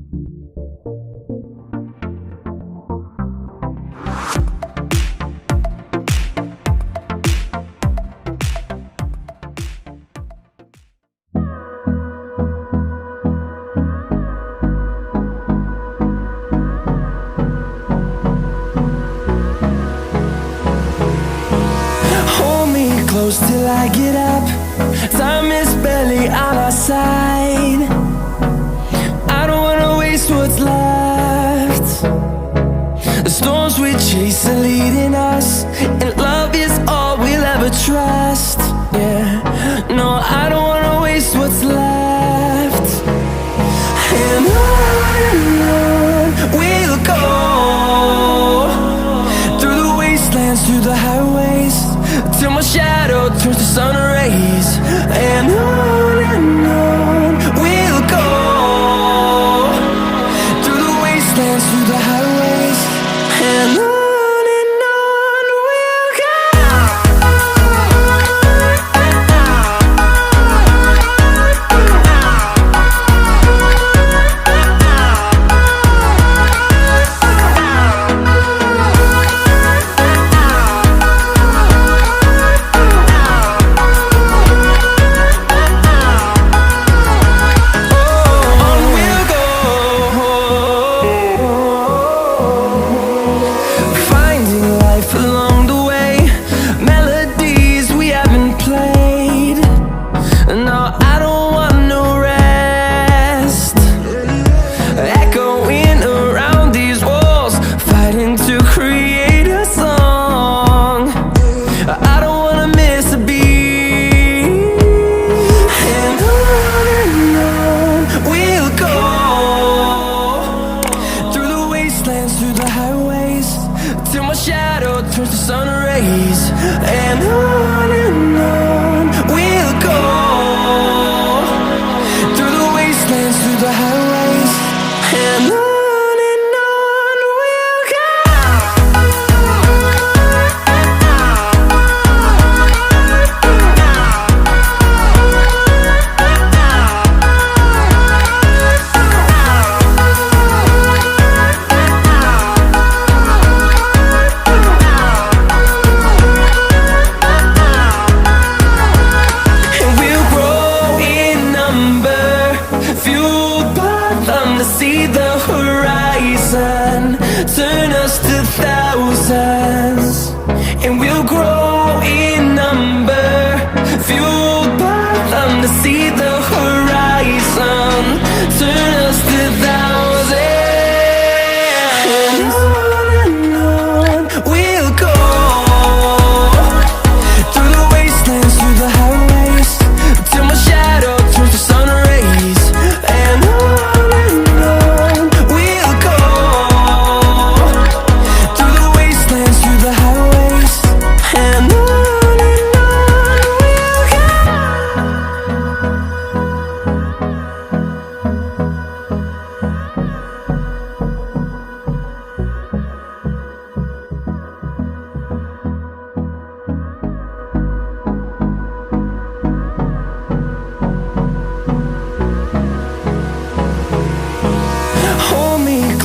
Close till I get up. Time is barely on our side. I don't wanna waste what's left. The storms we chase are leading us, and love is all we'll ever trust. Yeah, no, I don't wanna waste what's left. And on we'll go, through the wastelands, through the highways, till my shadow turns to sun rays. And on we'll go, through the wastelands, through the highways, and on we'll go. Through the highways, till my shadow turns to sun rays. And on we'll go, through the wastelands, through the highways, and on we'll go. See the horizon turn us to thousands, and we'll grow in number, fueled by them to see the horizon turn us to thousands. And on we'll go, through the wastelands, through the highways, till my shadow turns to sun rays. And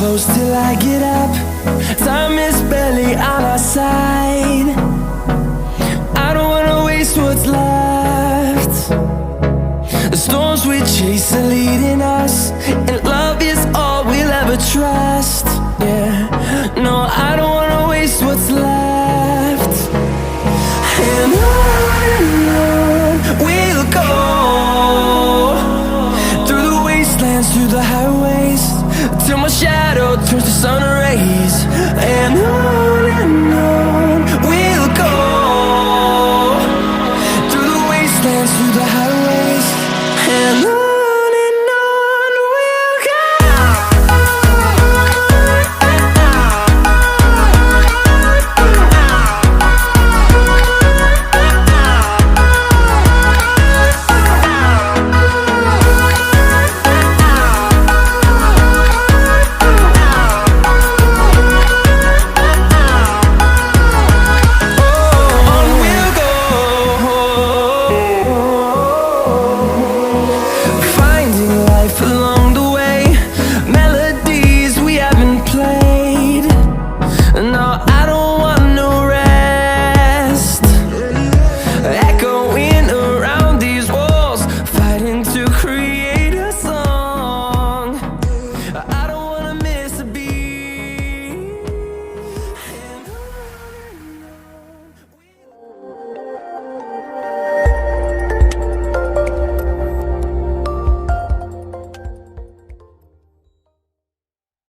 close till I get up. Time is barely on our side. I don't wanna waste what's left. The storms we chase are leading us, and love is all we'll ever trust. Yeah, no, I don't wanna waste what's left. And on we'll go, through the wastelands, through the highways, till my shadow turns to sun